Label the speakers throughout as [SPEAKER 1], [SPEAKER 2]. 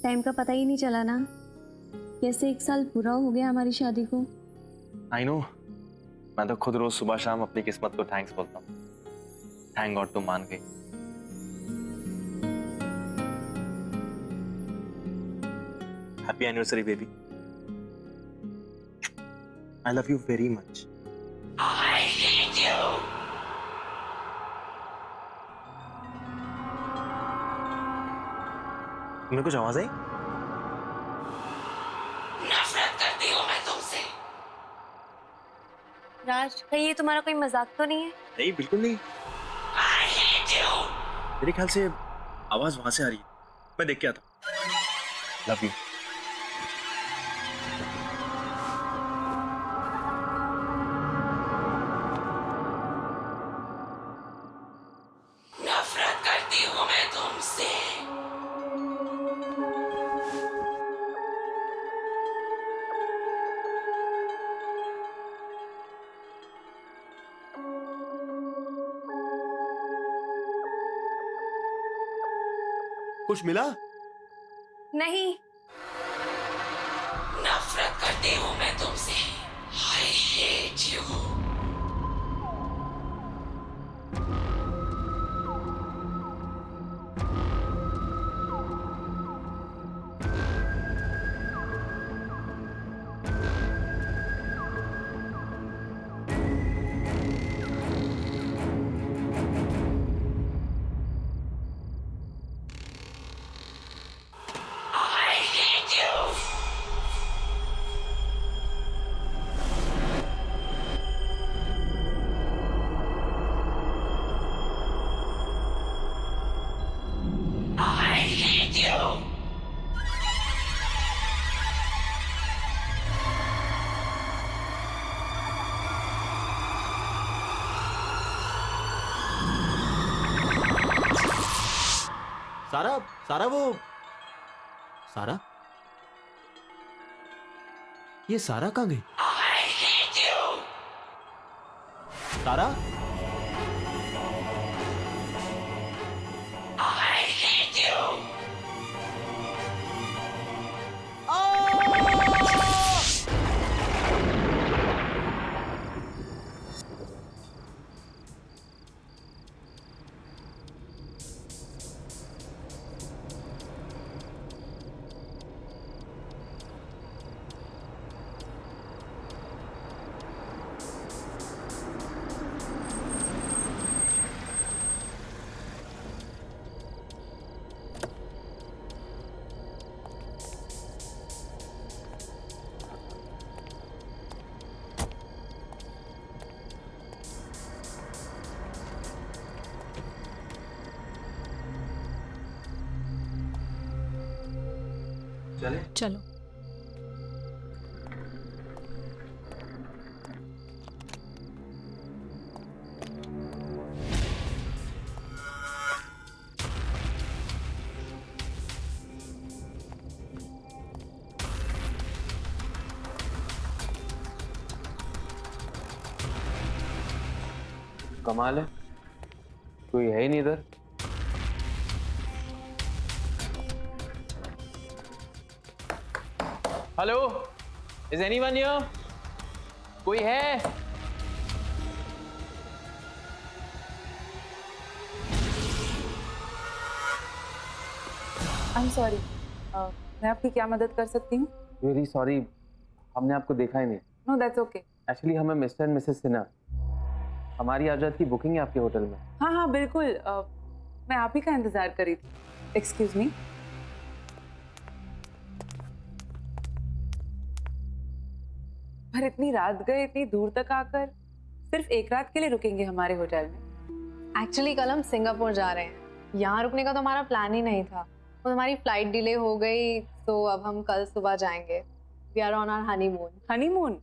[SPEAKER 1] Time का पता ही नहीं चला ना। कैसे 1 साल पूरा हो गया हमारी शादी को।
[SPEAKER 2] आई नो, मैं तो खुद रोज सुबह शाम अपनी किस्मत को थैंक्स बोलता हूँ। थैंक गॉड तुम मान गई। Happy anniversary baby. I love you very much.
[SPEAKER 3] I hate you.
[SPEAKER 2] तुम्हें कुछ आवाज आई?
[SPEAKER 3] नफरत करती हूँ मैं तुमसे।
[SPEAKER 1] राज, कहीं ये तुम्हारा कोई मजाक तो नहीं है?
[SPEAKER 2] नहीं, बिल्कुल नहीं।
[SPEAKER 3] I hate you.
[SPEAKER 2] मेरे ख्याल से आवाज वहां से आ रही है। मैं देख के आता हूँ। Love you.
[SPEAKER 3] नफरत करती हूँ मैं तुमसे।
[SPEAKER 2] कुछ मिला?
[SPEAKER 1] नहीं।
[SPEAKER 3] नफरत करती हूँ मैं तुमसे। I hate you. I hate you. I hate you.
[SPEAKER 4] सारा, सारा वो सारा, ये सारा कहाँ गई?
[SPEAKER 3] I hate you.
[SPEAKER 4] सारा,
[SPEAKER 3] I hate you.
[SPEAKER 2] चले?
[SPEAKER 5] चलो।
[SPEAKER 6] कमाल है, कोई है ही नहीं इधर। Hello, is anyone here? कोई है?
[SPEAKER 7] आई एम सॉरी, मैं आपकी क्या मदद कर सकती हूँ?
[SPEAKER 6] वेरी सॉरी, हमने आपको देखा ही नहीं।
[SPEAKER 7] No that's okay.
[SPEAKER 6] एक्चुअली हमें मिस्टर एंड मिसेस सिन्हा, हमारी आजाद की बुकिंग है आपके होटल में।
[SPEAKER 7] हाँ हाँ बिल्कुल, मैं आप ही का इंतजार कर रही थी। Excuse me. पर इतनी रात गए, इतनी दूर तक आकर सिर्फ एक रात के लिए रुकेंगे हमारे होटल में?
[SPEAKER 5] एक्चुअली कल हम सिंगापुर जा रहे हैं। यहाँ रुकने का तो हमारा प्लान ही नहीं था। तो हमारी फ्लाइट डिले हो गई, तो अब हम कल सुबह जाएंगे। We are on our honeymoon.
[SPEAKER 7] Honeymoon?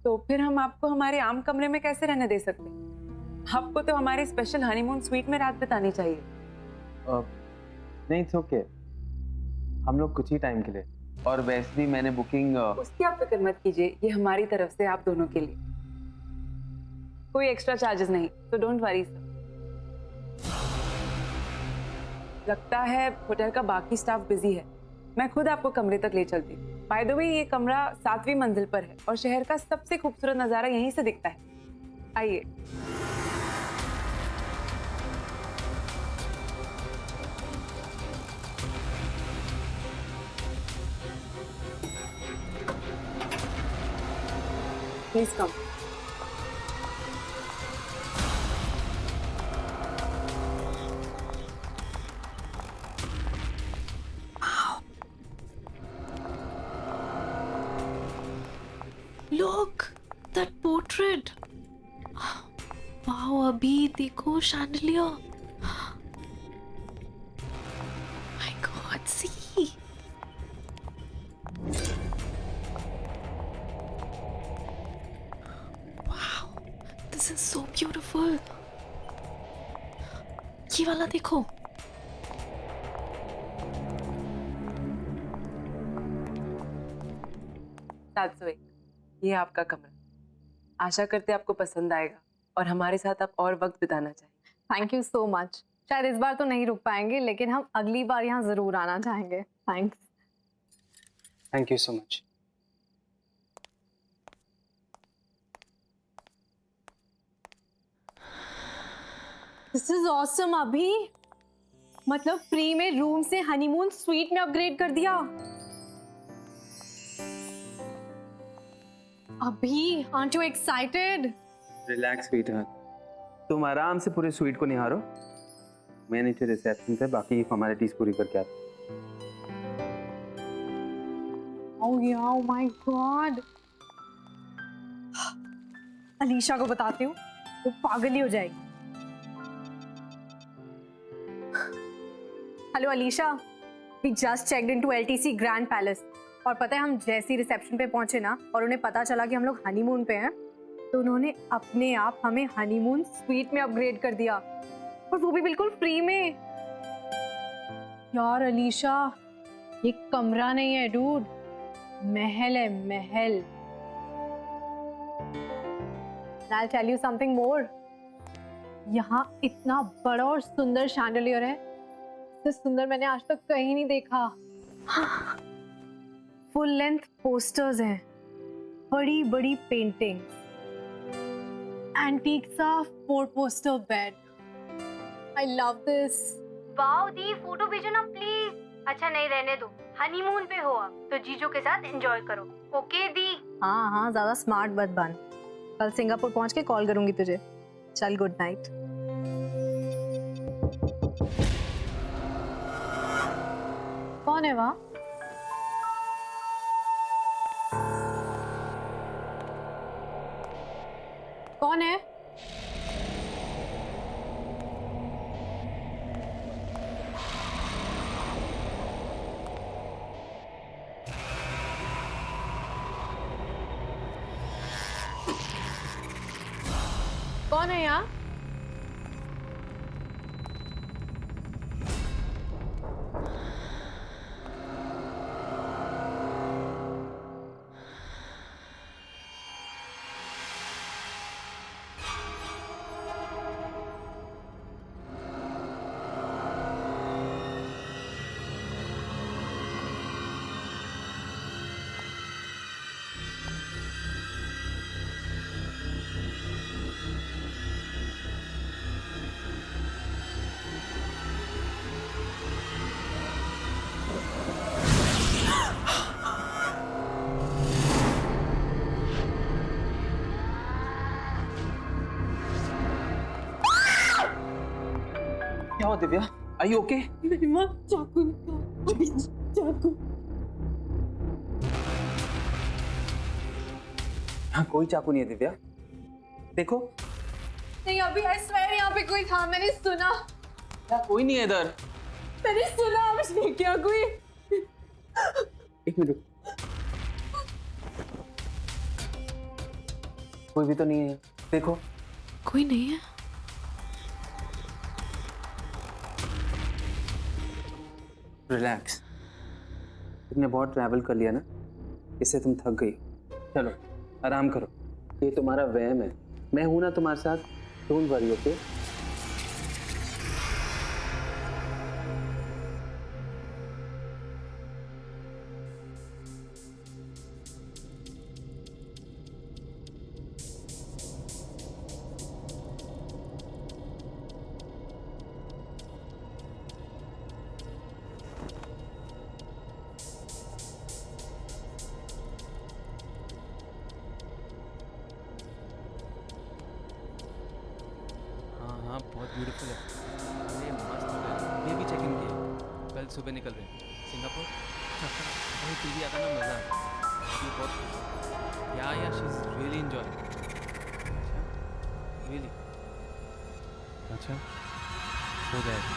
[SPEAKER 7] तो फिर हम आपको हमारे आम कमरे में कैसे रहने दे सकते हैं? आपको तो हमारे स्पेशल हनीमून स्वीट में रात बितानी चाहिए।
[SPEAKER 6] नहीं, इट्स ओके, हम लोग कुछ ही टाइम के लिए, और वैसे भी मैंने बुकिंग।
[SPEAKER 7] उसकी आप फिक्र मत कीजिए, ये हमारी तरफ से आप दोनों के लिए कोई एक्स्ट्रा चार्जेस नहीं, तो डोंट वरी सर। लगता है होटल का बाकी स्टाफ बिजी है, मैं खुद आपको कमरे तक ले चलती हूँ। बाय द वे ये कमरा 7वीं मंजिल पर है और शहर का सबसे खूबसूरत नज़ारा यहीं से दिखता है। आइए। Please come.
[SPEAKER 8] Look, that portrait. Wow, अभी देखो chandelier. My God, see. Wow, this is so beautiful. ये वाला देखो.
[SPEAKER 7] ये आपका कमरा। आशा करते आपको पसंद आएगा और हमारे साथ आप और वक्त बिताना चाहिए।
[SPEAKER 5] Thank you so much. शायद इस बार तो नहीं रुक पाएंगे, लेकिन हम अगली बार यहाँ ज़रूर आना चाहेंगे। Thanks.
[SPEAKER 6] Thank you so much.
[SPEAKER 5] This is awesome अभी। मतलब फ्री में रूम से हनीमून स्वीट में अपग्रेड कर दिया। अभी, aren't you excited?
[SPEAKER 6] Relax sweetheart, तुम आराम से पूरे स्वीट को निहारो। मैं नीचे रिसेप्शन पे बाकी फॉर्मेलिटीज पूरी करके आता हूँ।
[SPEAKER 5] Oh yeah, oh my God. Alisha को बताती हूँ, वो पागल ही हो जाएगी। Hello Alisha, we just checked into LTC Grand Palace और पता है हम जैसे ही रिसेप्शन पे पहुंचे ना और उन्हें पता चला कि हम लोग हनीमून पे हैं, तो उन्होंने अपने आप हमें हनीमून स्वीट में अपग्रेड कर दिया और वो भी बिल्कुल फ्री में। यार अलीशा, ये कमरा नहीं है डूड, महल है, महल। I'll tell you something more. यहाँ इतना बड़ा और सुंदर शैंडलियर है, इससे सुंदर मैंने आज तक कहीं नहीं देखा। फुल लेंथ पोस्टर्स हैं, बड़ी बड़ी पेंटिंग्स, एंटीक सा 4 poster bed. I love this.
[SPEAKER 9] Wow the, photo भेजो ना प्लीज। अच्छा नहीं, रहने दो, हनीमून पे हो आप तो जीजू के साथ एंजॉय करो। ओके दी।
[SPEAKER 5] हाँ हाँ, ज्यादा स्मार्ट मत बन। कल सिंगापुर पहुंच के कॉल करूंगी तुझे। चल, गुड नाइट। कौन है वहाँ? कौन है? कौन है यहाँ?
[SPEAKER 6] क्या हुआ दिव्या? Are you okay?
[SPEAKER 1] मेरी माँ चाकू निकाल, अभी चाकू।
[SPEAKER 6] यहाँ कोई चाकू नहीं है दिव्या, देखो।
[SPEAKER 5] नहीं अभी, आई स्वेयर यहाँ पे कोई था, मैंने सुना।
[SPEAKER 6] यहाँ कोई नहीं है इधर।
[SPEAKER 5] मैंने सुना, मुझे क्या कोई।
[SPEAKER 6] एक मिनट, कोई भी तो नहीं है, देखो।
[SPEAKER 8] कोई नहीं है।
[SPEAKER 6] रिलैक्स, तुमने बहुत ट्रैवल कर लिया ना, इससे तुम थक गई। चलो आराम करो, ये तुम्हारा वहम है। मैं हूं ना तुम्हारे साथ, डोंट वरी, ओके? ब्यूटीफुल है, ये मस्त होटल। ये भी चेक इन किया, कल सुबह निकल रहे हैं सिंगापुर। वही टीवी आता ना, मज़ा आता। ये बहुत या she is really enjoy. Really अच्छा हो जाएगा।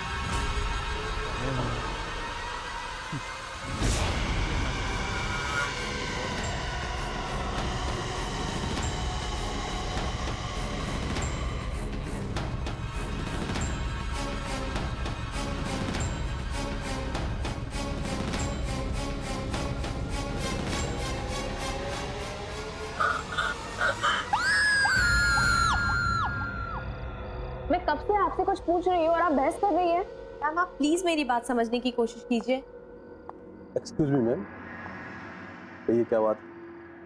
[SPEAKER 1] मैं कब से आपसे कुछ पूछ रही हूँ और आप बहस कर रही हैं। मैम आप प्लीज मेरी बात समझने की कोशिश कीजिए।
[SPEAKER 10] एक्सक्यूज मी मैम, ये क्या बात है?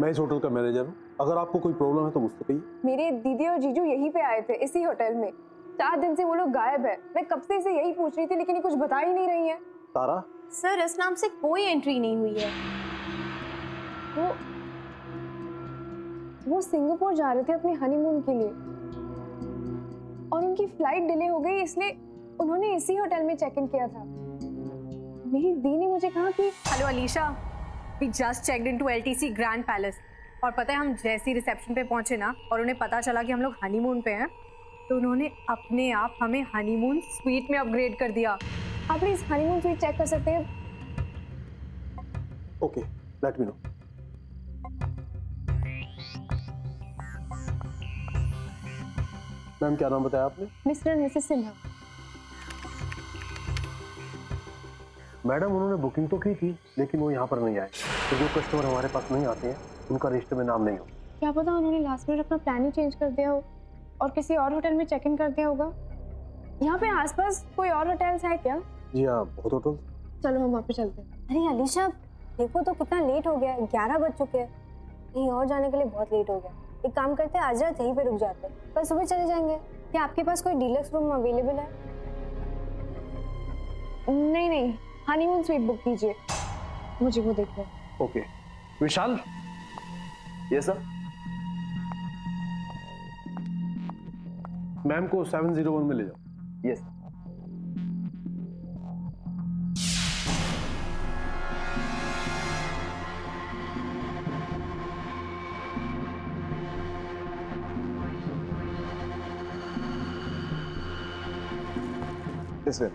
[SPEAKER 10] मैं इस होटल का मैनेजर हूँ, अगर आपको कोई प्रॉब्लम है तो मुझसे कहिए।
[SPEAKER 11] मेरे दीदी और जीजू यहीं पे आए थे, इसी होटल में। 4 दिन से वो लोग गायब है। मैं कब से इसे यही पूछ रही थी, लेकिन ये कुछ बता ही नहीं रही है।
[SPEAKER 10] तारा,
[SPEAKER 1] सर इस नाम से कोई एंट्री नहीं हुई है।
[SPEAKER 11] वो सिंगापुर जा रहे थे अपने हनीमून के लिए और उनकी फ्लाइट डिले हो गई, इसलिए उन्होंने इसी होटल में चेक इन किया था। मेरी दी ने मुझे कहा कि
[SPEAKER 5] hello Alisha, we just checked into LTC grand palace. और पता है हम जैसे ही रिसेप्शन पे पहुंचे ना और उन्हें पता चला कि हम लोग हनीमून पे हैं, तो उन्होंने अपने आप हमें हनीमून स्वीट में अपग्रेड कर दिया।
[SPEAKER 11] आप प्लीज हनीमून स्वीट चेक कर सकते हैं?
[SPEAKER 10] Okay, let me know. Ma'am क्या नाम बताया आपने?
[SPEAKER 11] Mister and missus Sinha.
[SPEAKER 10] Madam उन्होंने बुकिंग तो की थी, लेकिन वो यहाँ पर नहीं आए। तो जो कस्टमर हमारे पास नहीं आते हैं उनका रजिस्टर में नाम नहीं हो।
[SPEAKER 11] क्या पता उन्होंने लास्ट मिनट अपना प्लान ही चेंज कर दिया हो और किसी और होटल में चेक इन कर दिया होगा। यहाँ पे आसपास कोई और होटल्स है क्या?
[SPEAKER 10] जी हाँ, बहुत होटल।
[SPEAKER 11] चलो हम वहाँ पे चलते हैं।
[SPEAKER 1] अरे अलीशा देखो तो कितना लेट हो गया है, 11 बज चुके हैं। कहीं और जाने के लिए बहुत लेट हो गया। एक काम करते हैं, आज रात यहीं पे रुक जाते हैं, कल सुबह चले जाएंगे। क्या आपके पास कोई डीलक्स रूम अवेलेबल है?
[SPEAKER 11] नहीं नहीं, हनीमून स्वीट बुक कीजिए, मुझे वो देखना है।
[SPEAKER 10] ओके विशाल, ये सर मैम को 701 में ले जाओ।
[SPEAKER 2] Yes
[SPEAKER 10] this way.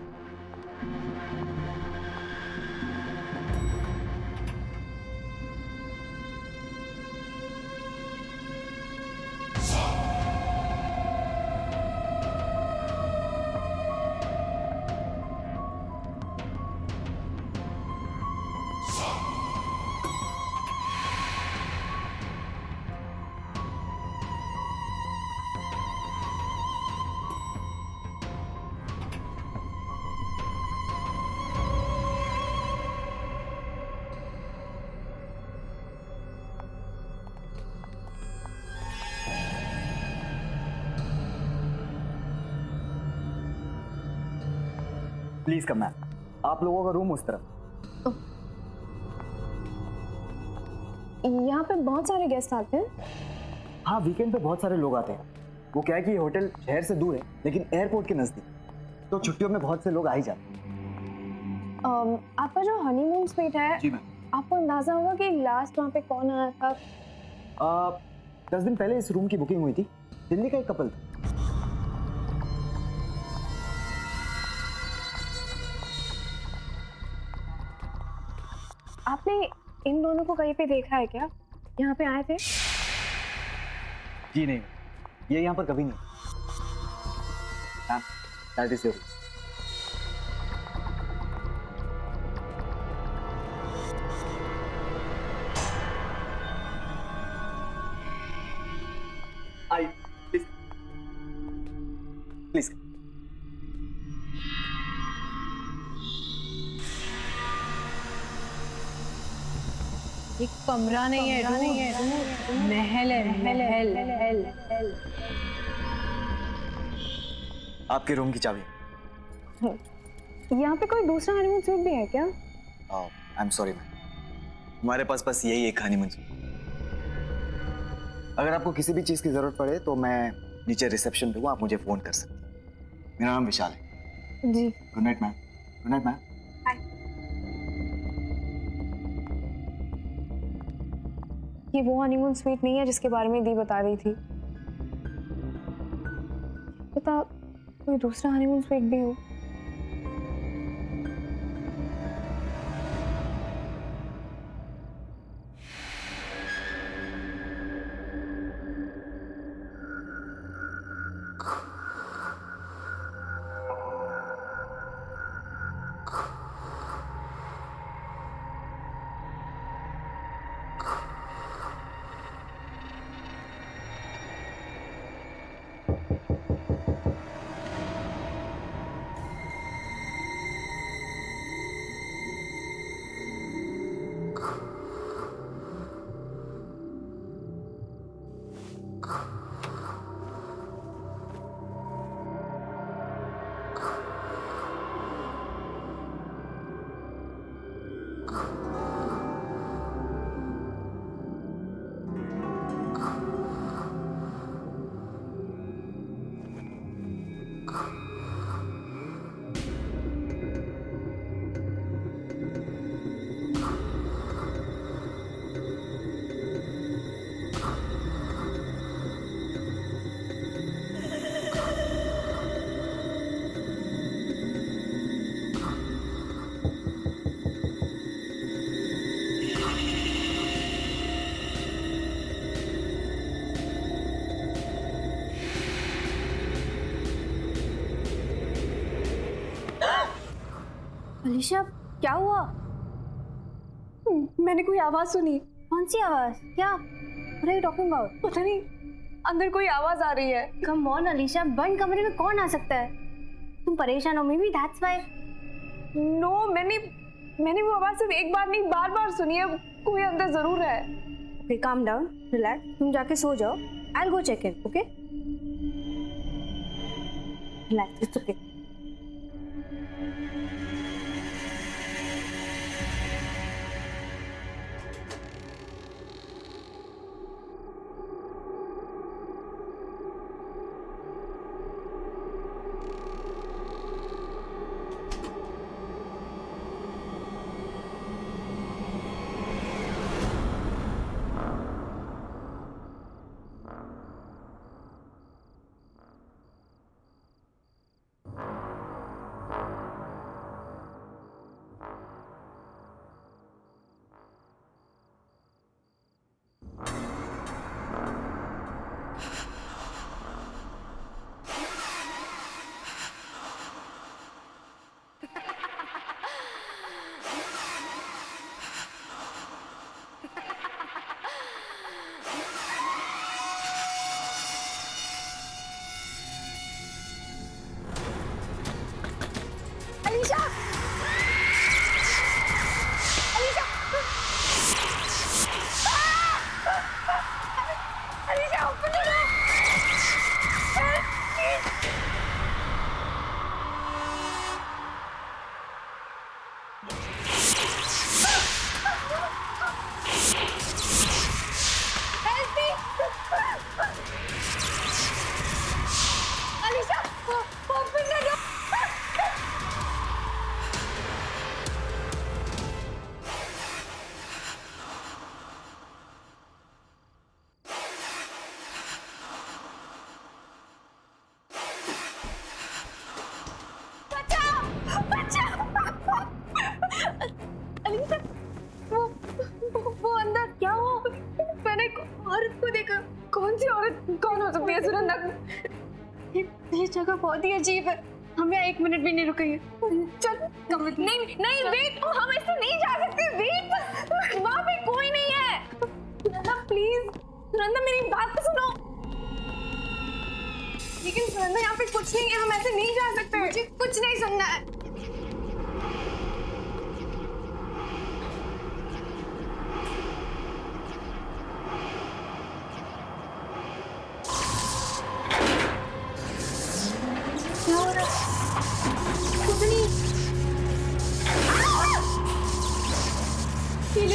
[SPEAKER 12] Please come ma'am, आप लोगों का रूम उस तरफ।
[SPEAKER 11] यहाँ पे बहुत सारे गेस्ट आते हैं।
[SPEAKER 12] हाँ, वीकेंड पे बहुत सारे लोग आते हैं। वो क्या है कि ये होटल शहर से दूर है लेकिन एयरपोर्ट के नजदीक, तो छुट्टियों में बहुत से लोग आ ही जाते हैं।
[SPEAKER 11] आपका जो हनीमून स्वीट है,
[SPEAKER 12] जी मैम।
[SPEAKER 11] आपको अंदाजा होगा कि लास्ट वहाँ पे कौन आया था?
[SPEAKER 12] 10 दिन पहले इस रूम की बुकिंग हुई थी। दिल्ली का एक कपल था।
[SPEAKER 11] आपने इन दोनों को कहीं पे देखा है क्या? यहाँ पे आए थे?
[SPEAKER 12] जी नहीं, ये यहाँ पर कभी नहीं। Ma'am, that is your room. I please please.
[SPEAKER 5] एक कमरा नहीं है, महल है, महल।
[SPEAKER 12] आपके रूम की चाबी।
[SPEAKER 11] यहाँ पे कोई दूसरा हनीमून स्वीट भी है क्या?
[SPEAKER 12] आई एम सॉरी मैम, हमारे पास बस यही एक हनीमून स्वीट। अगर आपको किसी भी चीज़ की ज़रूरत पड़े तो मैं नीचे रिसेप्शन पे हूँ, आप मुझे फ़ोन कर सकते हैं। मेरा नाम विशाल है।
[SPEAKER 11] जी।
[SPEAKER 12] Good night ma'am. Good night ma'am.
[SPEAKER 11] ये वो हनीमून स्वीट नहीं है जिसके बारे में दी बता रही थी। पता कोई दूसरा हनीमून स्वीट भी हो।
[SPEAKER 1] अलीशा, क्या हुआ?
[SPEAKER 11] मैंने कोई आवाज सुनी।
[SPEAKER 1] कौन सी आवाज? क्या? What are you talking about?
[SPEAKER 11] पता नहीं, अंदर कोई आवाज आ रही है।
[SPEAKER 1] Come on अलीशा, बंद कमरे में कौन आ सकता है? तुम परेशान हो, maybe that's why.
[SPEAKER 11] नो, मैंने वो आवाज सिर्फ एक बार नहीं बार-बार सुनी है। कोई अंदर जरूर है।
[SPEAKER 1] Okay, calm down, relax. तुम जाके सो जाओ. I'll go check in, okay? Relax, it's okay.
[SPEAKER 11] ये जगह बहुत ही अजीब है। हम यहाँ 1 मिनट भी नहीं रुकेंगे। चल कमरे। नहीं वेट, हम ऐसे नहीं जा सकते। वेट, वहाँ पे कोई नहीं है। सुनंदा प्लीज, सुनंदा मेरी बात तो सुनो। लेकिन सुनंदा यहाँ पे कुछ नहीं है, हम ऐसे नहीं जा सकते। मुझे कुछ नहीं सुनना है।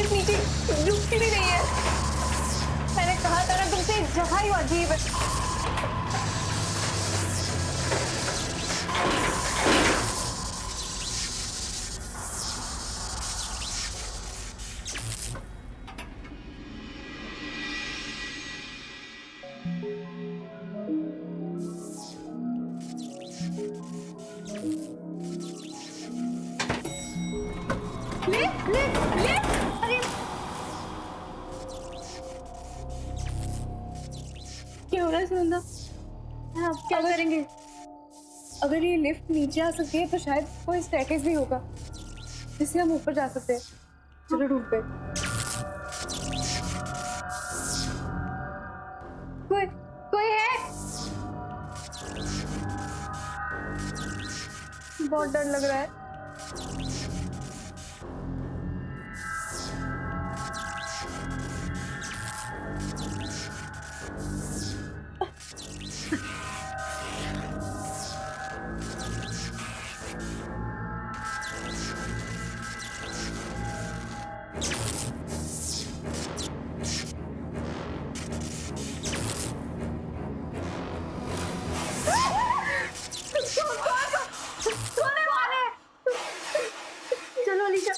[SPEAKER 11] नीचे रुकती भी नहीं है। मैंने कहा था ना तुमसे, जगह ही अजीब है।
[SPEAKER 5] लिफ्ट लिफ्ट लिफ्ट अरे क्या हो रहा है सुनंदा? आप क्या करेंगे?
[SPEAKER 11] अगर ये लिफ्ट नीचे आ सकती है तो शायद कोई स्टेयरकेस भी होगा जिससे हम ऊपर जा सकते हैं। चलो ढूंढते हैं। कोई है? बहुत डर लग रहा है।
[SPEAKER 5] चलो अलीशा।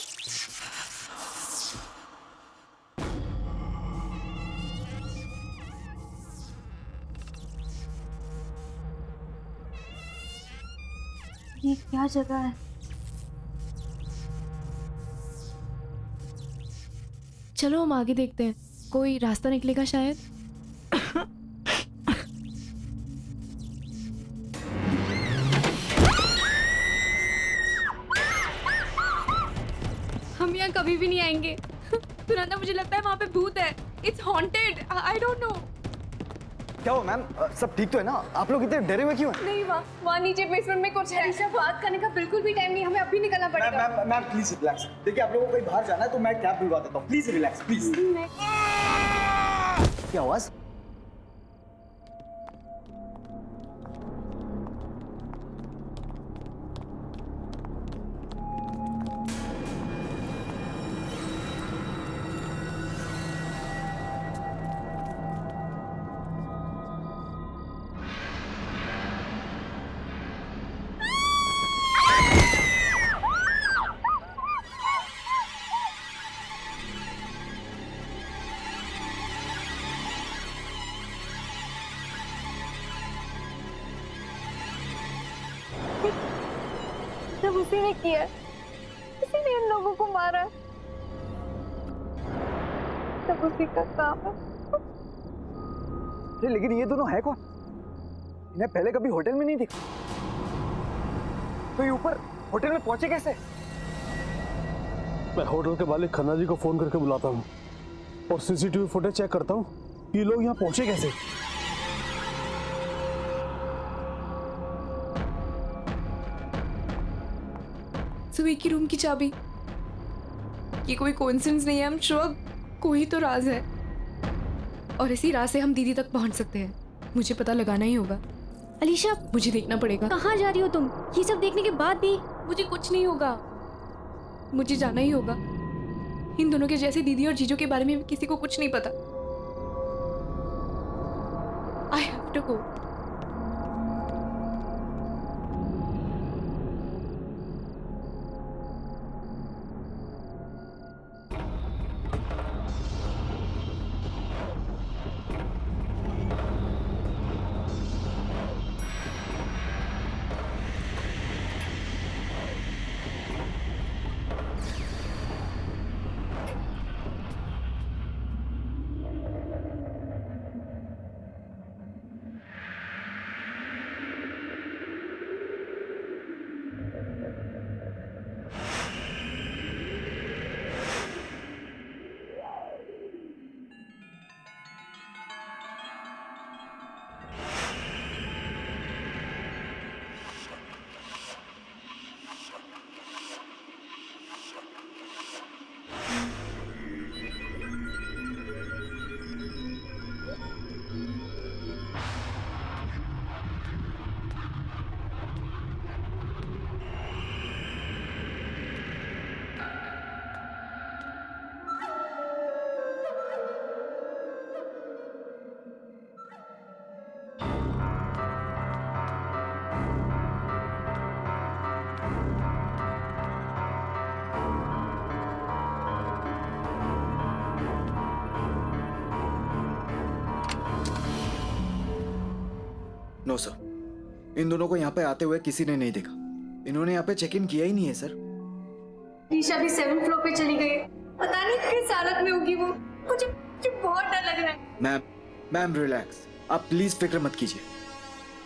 [SPEAKER 1] ये क्या जगह है?
[SPEAKER 8] चलो हम आगे देखते हैं, कोई रास्ता निकलेगा शायद। हम यहाँ कभी भी नहीं आएंगे। सुनंदा, मुझे लगता है वहाँ पे भूत है। It's haunted. I don't know.
[SPEAKER 12] क्या हो मैम, सब ठीक तो है ना? आप लोग इतने डरे हुए क्यों हैं?
[SPEAKER 11] नहीं, वहाँ नीचे बेसमेंट में कुछ है।
[SPEAKER 5] अलीशा, बात करने का बिल्कुल भी टाइम नहीं, हमें अभी निकलना पड़ेगा।
[SPEAKER 12] Ma'am please relax. देखिए आप लोगों को कहीं बाहर जाना है तो मैं कैब बुलवा देता हूँ। Please relax please. क्या आवाज?
[SPEAKER 11] सब उसी ने किया है, उसी ने इन लोगों को मारा है। सब उसी का काम है।
[SPEAKER 12] अरे लेकिन ये दोनों है कौन? इन्हें पहले कभी होटल में नहीं देखा। तो ये ऊपर होटल में पहुंचे कैसे?
[SPEAKER 10] मैं होटल के मालिक खन्ना जी को फोन करके बुलाता हूँ और सीसीटीवी फुटेज चेक करता हूँ ये लोग यहाँ पहुंचे कैसे।
[SPEAKER 8] सुबह की रूम की चाबी, ये कोई कोइंसिडेंस नहीं है। हम श्योर कोई तो राज है, और इसी राज से हम दीदी तक पहुंच सकते हैं। मुझे पता लगाना ही होगा।
[SPEAKER 1] अलीशा,
[SPEAKER 8] मुझे देखना पड़ेगा।
[SPEAKER 1] कहाँ जा रही हो तुम? ये सब देखने के बाद भी?
[SPEAKER 8] मुझे कुछ नहीं होगा, मुझे जाना ही होगा। इन दोनों के जैसे दीदी और जीजू के बारे में किसी को कुछ नहीं पता। I have to go.
[SPEAKER 12] No sir, इन दोनों को यहाँ पे आते हुए किसी ने नहीं देखा। इन्होंने यहाँ पे चेक इन किया ही नहीं है सर।
[SPEAKER 5] ईशा भी 7th फ्लोर पे चली गई। पता नहीं किस हालत में होगी वो। मुझे बहुत डर लग रहा है।
[SPEAKER 12] मैम रिलैक्स, आप प्लीज फिक्र मत कीजिए।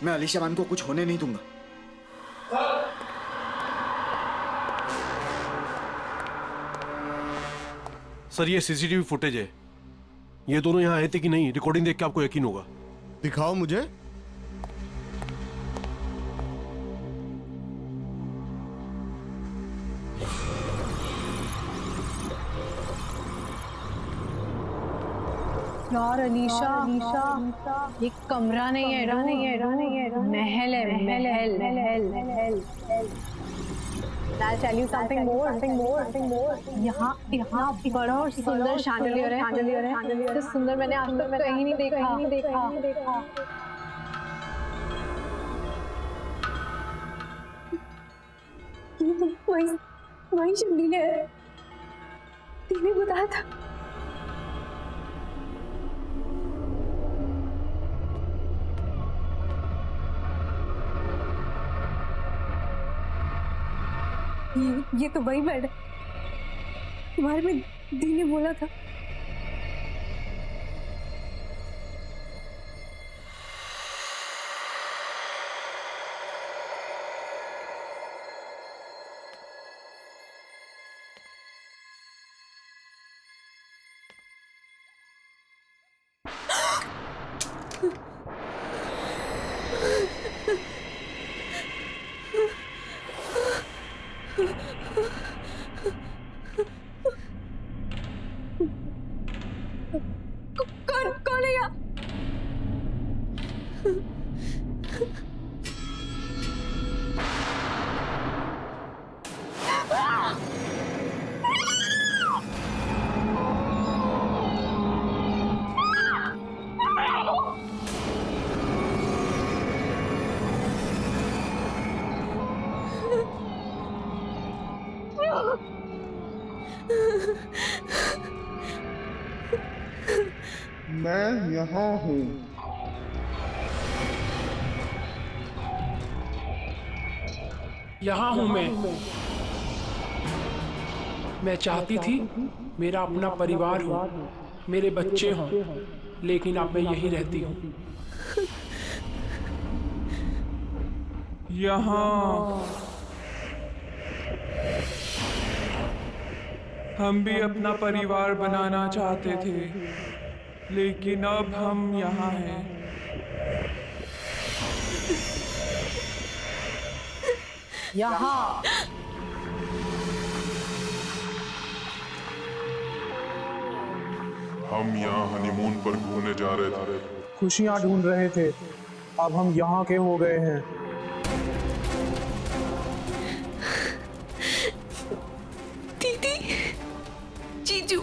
[SPEAKER 12] मैं अलीशा मैम को कुछ होने नहीं दूंगा।
[SPEAKER 10] सर ये सीसीटीवी फुटेज है। ये दोनों यहाँ आए थे कि नहीं, रिकॉर्डिंग देख के आपको यकीन होगा।
[SPEAKER 13] दिखाओ मुझे।
[SPEAKER 5] यार अलीशा, ये कमरा नहीं है, महल है। I'll tell you something more. यहाँ बड़ा और सुंदर शैंडलियर है। इससे सुंदर मैंने आज तक कहीं नहीं देखा। ये तो वही शैंडलियर है। तूने बताया था। ये तो वही बेड है तुम्हारे में दी ने बोला था। कौन है यहाँ?
[SPEAKER 13] मैं यहाँ हूँ।
[SPEAKER 14] यहाँ हूँ मैं चाहती थी मेरा अपना परिवार हो, मेरे बच्चे हों, लेकिन अब मैं यहीं रहती हूँ।
[SPEAKER 15] यहाँ हम भी अपना परिवार बनाना चाहते थे, लेकिन अब हम यहाँ हैं।
[SPEAKER 5] यहाँ
[SPEAKER 16] हम यहाँ हनीमून पर घूमने जा रहे थे,
[SPEAKER 15] खुशियाँ ढूंढ रहे थे, अब हम यहाँ के हो गए हैं।
[SPEAKER 8] दीदी, जीजू,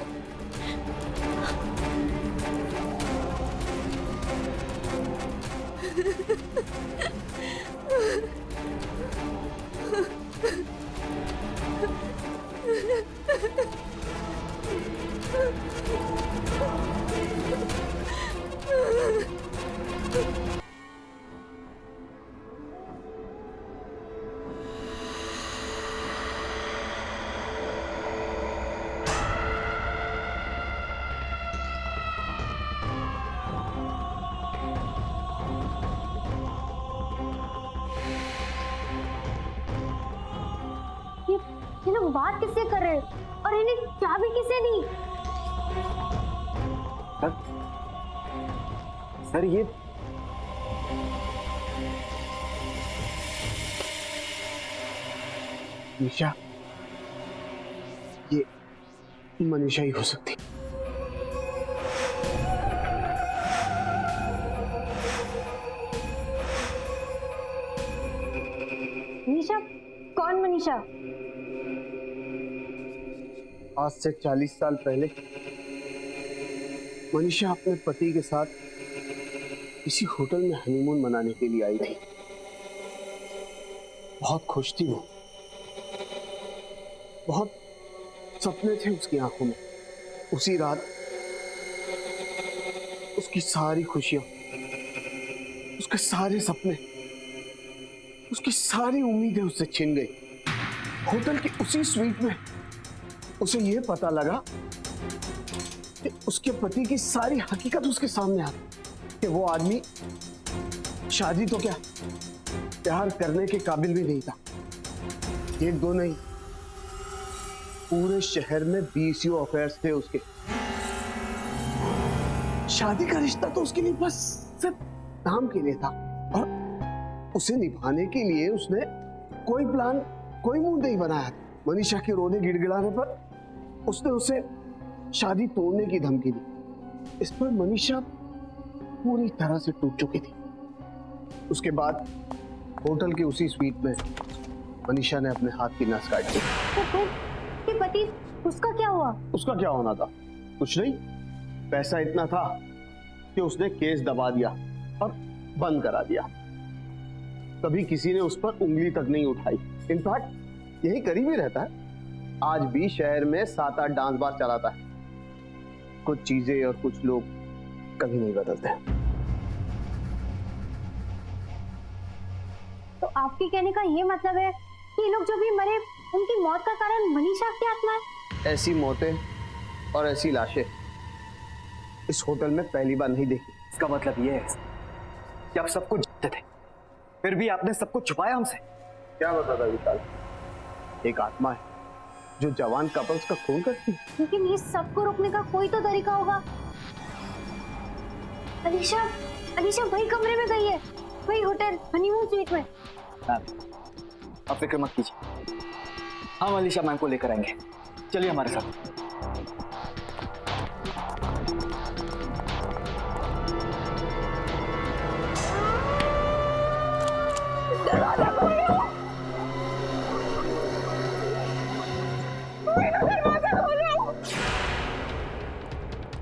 [SPEAKER 9] ये लोग बात किससे कर रहे हैं और इन्हें चाबी किसने दी?
[SPEAKER 12] सर ये
[SPEAKER 10] निशा, ये मनीषा ही हो सकती।
[SPEAKER 9] मनीषा? कौन मनीषा?
[SPEAKER 10] आज से 40 साल पहले मनीषा अपने पति के साथ किसी होटल में हनीमून मनाने के लिए आई थी। बहुत खुश थी वो, बहुत सपने थे उसकी आंखों में। उसी रात उसकी सारी खुशियां, उसके सारे सपने, उसकी सारी उम्मीदें उससे छिन गई। होटल की उसी स्वीट में उसे ये पता लगा कि उसके पति की सारी हकीकत उसके सामने आ गई कि वो आदमी शादी तो क्या प्यार करने के काबिल भी नहीं था। एक दो नहीं, पूरे शहर में 20 अफेयर्स थे उसके। शादी का रिश्ता तो उसके लिए बस सिर्फ नाम के लिए था और उसे निभाने के लिए उसने कोई प्लान, कोई मूड नहीं बनाया। मनीषा के रोने गिड़गिड़ाने पर उसने उसे शादी तोड़ने की धमकी दी। इस पर मनीषा पूरी तरह से टूट चुकी थी। उसके बाद होटल के उसी स्वीट में मनीषा ने अपने हाथ की नस काट दी।
[SPEAKER 9] तो फिर ये पति, उसका क्या हुआ?
[SPEAKER 10] उसका क्या होना था? कुछ नहीं, पैसा इतना था कि उसने केस दबा दिया और बंद करा दिया। कभी किसी ने उस पर उंगली तक नहीं उठाई। इनफैक्ट यही करीब ही रहता है। आज भी शहर में 7-8 डांस बार चलाता है। कुछ चीजें और कुछ लोग कभी नहीं बदलते।
[SPEAKER 9] तो आपके कहने का ये मतलब है कि ये लोग जो भी मरे, उनकी मौत का कारण मनीषा की आत्मा है?
[SPEAKER 10] ऐसी मौतें और ऐसी लाशें इस होटल में पहली बार नहीं देखी।
[SPEAKER 12] इसका मतलब ये है कि आप सब कुछ जानते थे, फिर भी आपने सब कुछ छुपाया हमसे।
[SPEAKER 10] क्या बता विशाल? एक आत्मा है जो जवान कपल्स का खून करती है।
[SPEAKER 9] लेकिन ये सबको रोकने का कोई तो तरीका होगा। अलीशा वही कमरे में गई है, वही होटल हनीमून स्वीट में।
[SPEAKER 12] आप फिक्र मत कीजिए, हम अलीशा मैम को लेकर आएंगे। चलिए हमारे साथ।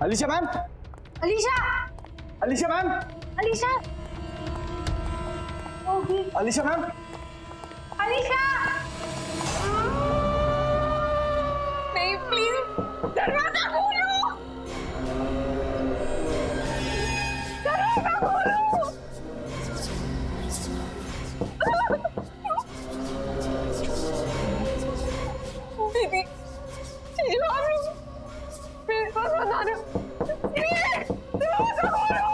[SPEAKER 12] Alisha ma'am, Alisha ma'am, Alisha ma'am,
[SPEAKER 11] नहीं प्लीज दरवाजा खोलो, दरवाजा खोलो। दीदी मेरे पास बता रहे हो, दरवाजा खोलो,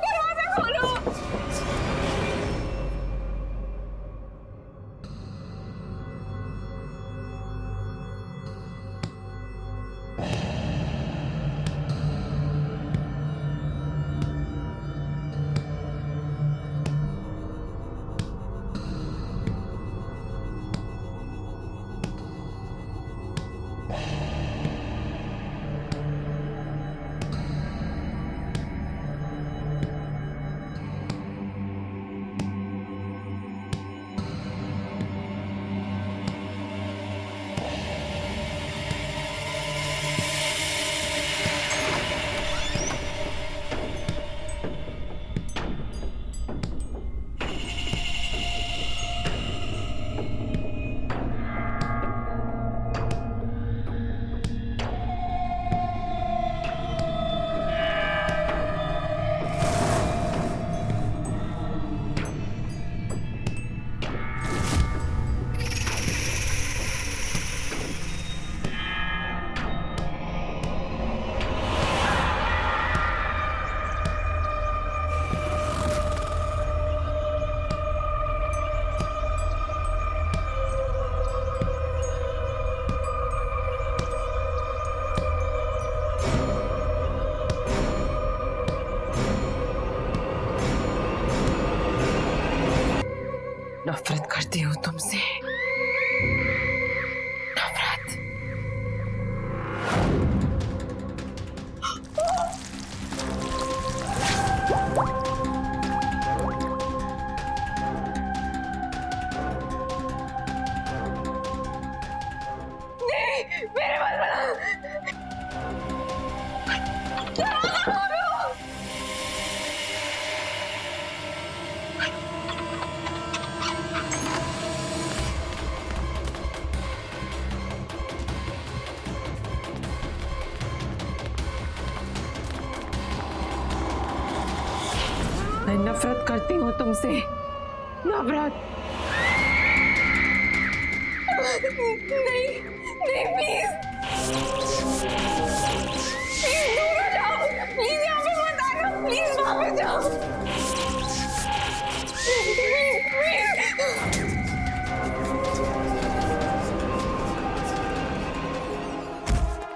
[SPEAKER 11] दरवाजा खोलो।
[SPEAKER 3] नफरत करती हूँ तुमसे, नफरत।
[SPEAKER 11] नहीं, मेरे बाल बना।
[SPEAKER 7] मैं नफरत करती हूँ तुमसे, नफरत।
[SPEAKER 11] नहीं नहीं प्लीज प्लीज दूर हो जाओ, प्लीज यहाँ पे मत आना, प्लीज वहाँ पे जाओ,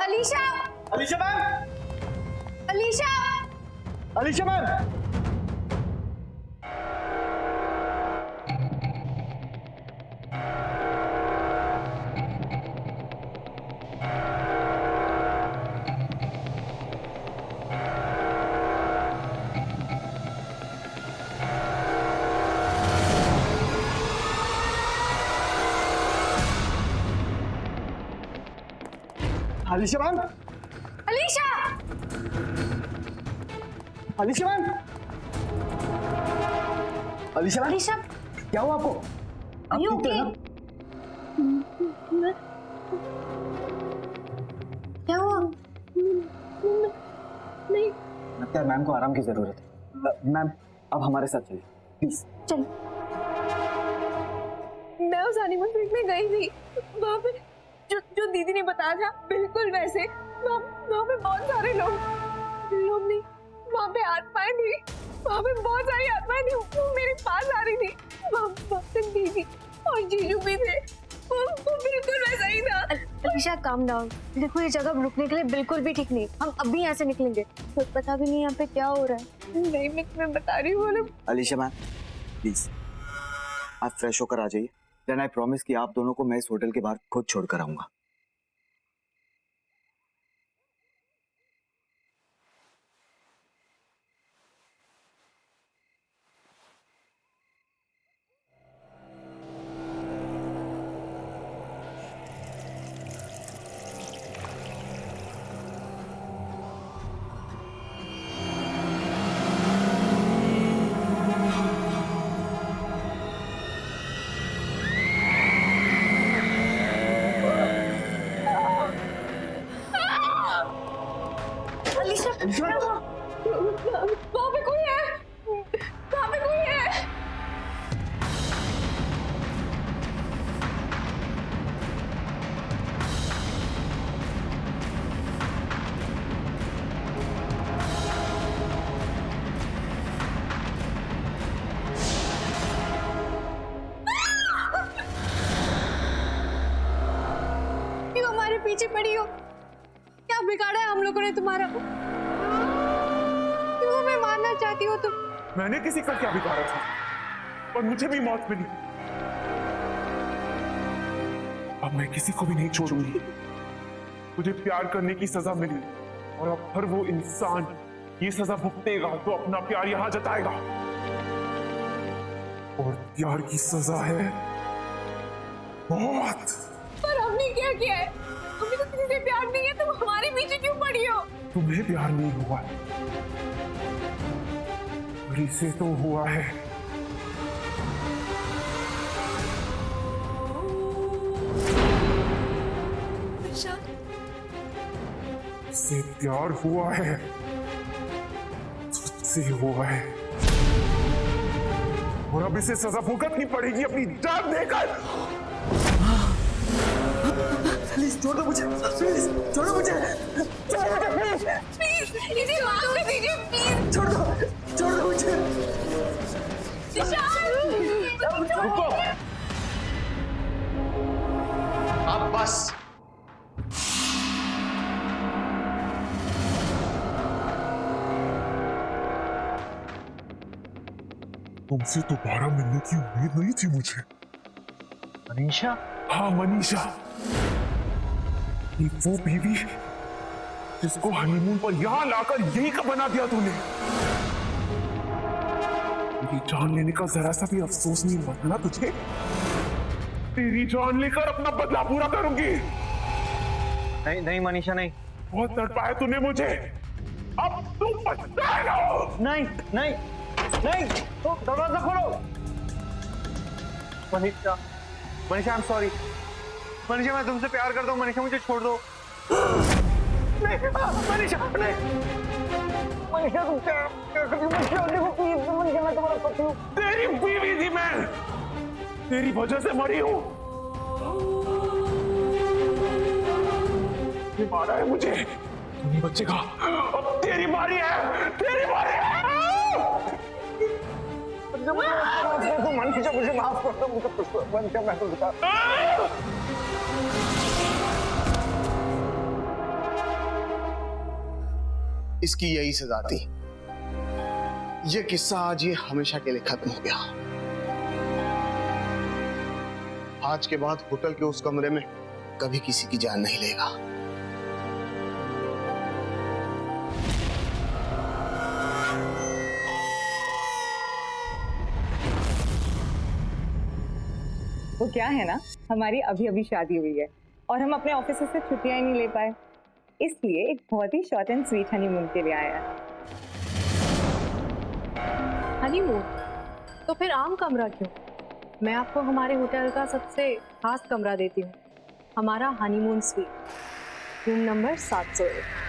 [SPEAKER 1] Alisha,
[SPEAKER 12] Alisha ma'am,
[SPEAKER 1] Alisha,
[SPEAKER 12] Alisha ma'am. Alisha ma'am,
[SPEAKER 1] Alisha,
[SPEAKER 12] Alisha ma'am, Alisha ma'am,
[SPEAKER 1] Alisha,
[SPEAKER 12] क्या हुआ आपको? आप ठीक तो हैं ना?
[SPEAKER 1] क्या हुआ? नहीं,
[SPEAKER 12] लगता है मैम को आराम की जरूरत है। मैम अब हमारे साथ चलिए प्लीज।
[SPEAKER 1] चल।
[SPEAKER 11] मैं उस हनीमून स्वीट में गई थी, वहाँ पे जो दीदी ने बताया था बिल्कुल वैसे, वहाँ पे बहुत सारे लोग नहीं, वहाँ पे आत्माएं थी, वहाँ पे बहुत सारी आत्माएं थी, वो मेरे पास आ रही थी, वहाँ पे दीदी और जीजू भी थे, वो बिल्कुल वैसा ही था।
[SPEAKER 1] अलीशा काम डाउन, देखो ये जगह रुकने के लिए बिल्कुल भी ठीक नहीं, हम अभी यहाँ से निकलेंगे, तो पता भी नहीं यहाँ पे क्या हो रहा है।
[SPEAKER 11] नहीं मैं बता रही हूँ।
[SPEAKER 12] अलीशा मैम प्लीज आप फ्रेश होकर आ जाइए, देन आई प्रॉमिस कि आप दोनों को मैं इस होटल के बाहर खुद छोड़कर आऊंगा।
[SPEAKER 11] वहाँ पे कोई है, वहाँ पे कोई है।
[SPEAKER 1] क्यों हमारे पीछे पड़ी हो? क्या बिगाड़ा है हम लोगों ने तुम्हारा? क्यों हमें मारना चाहती हो तुम?
[SPEAKER 15] मैंने किसी का क्या बिगाड़ा था, और मुझे भी मौत मिली। अब मैं किसी को भी नहीं छोड़ूंगी। मुझे प्यार करने की सजा मिली, और अब हर वो इंसान ये सजा भुगतेगा तो अपना प्यार यहां जताएगा। और प्यार की सजा है मौत।
[SPEAKER 11] पर हमने क्या किया है? हमें तो किसी से प्यार नहीं है, तुम हमारे पीछे क्यों पड़ी हो?
[SPEAKER 15] तुम्हें प्यार नहीं हुआ है, और इसे तो हुआ है। इससे प्यार हुआ है, तुझसे हुआ है, और अब इसे सजा भुगतनी पड़ेगी अपनी जान देकर।
[SPEAKER 12] प्लीज छोड़ दो मुझे, प्लीज छोड़ो मुझे,
[SPEAKER 11] प्लीज इसे माफ कर दीजिए, प्लीज
[SPEAKER 12] छोड़ दो मुझे।
[SPEAKER 2] रुको, अब बस।
[SPEAKER 16] तुमसे दोबारा मिलने की उम्मीद नहीं थी मुझे।
[SPEAKER 2] मनीषा?
[SPEAKER 15] हाँ मनीषा, ये वो बीवी जिसको हनीमून पर यहां लाकर यही का बना दिया तूने। मेरी जान लेने का जरा सा भी अफसोस नहीं हुआ ना तुझे? तेरी जान लेकर अपना बदला पूरा करूंगी।
[SPEAKER 2] नहीं नहीं मनीषा, नहीं।
[SPEAKER 15] बहुत तड़पाया तूने मुझे, अब तू पछताएगा।
[SPEAKER 2] नहीं नहीं नहीं, तो दरवाजा खोलो। Manisha, Manisha I am sorry. Manisha मैं तुमसे प्यार करता हूँ, मनीषा मुझे छोड़ दो। नहीं मनीषा, नहीं मनीषा, तुम क्या करती हो? मनीषा देखो प्लीज, मनीषा मैं तुम्हारा पति हूँ।
[SPEAKER 15] तेरी बीवी थी मैं, तेरी वजह से मरी हूँ। मारा है मुझे, तू नहीं बचेगा। अब तेरी बारी है, तेरी बारी है।
[SPEAKER 2] मनीषा मुझे माफ कर दो, मुझे कुछ मनीषा मैं तो बता।
[SPEAKER 10] इसकी यही सजा थी। ये किस्सा आज ये हमेशा के लिए खत्म हो गया। आज के बाद होटल के उस कमरे में कभी किसी की जान नहीं लेगा।
[SPEAKER 7] वो क्या है ना, हमारी अभी अभी शादी हुई है और हम अपने ऑफिस से छुट्टियां ही नहीं ले पाए, इसलिए एक बहुत ही शॉर्ट एंड स्वीट हनीमून के लिए आया है।
[SPEAKER 5] हनीमून? तो फिर आम कमरा क्यों? मैं आपको हमारे होटल का सबसे खास कमरा देती हूँ, हमारा हनीमून स्वीट, रूम नंबर 701।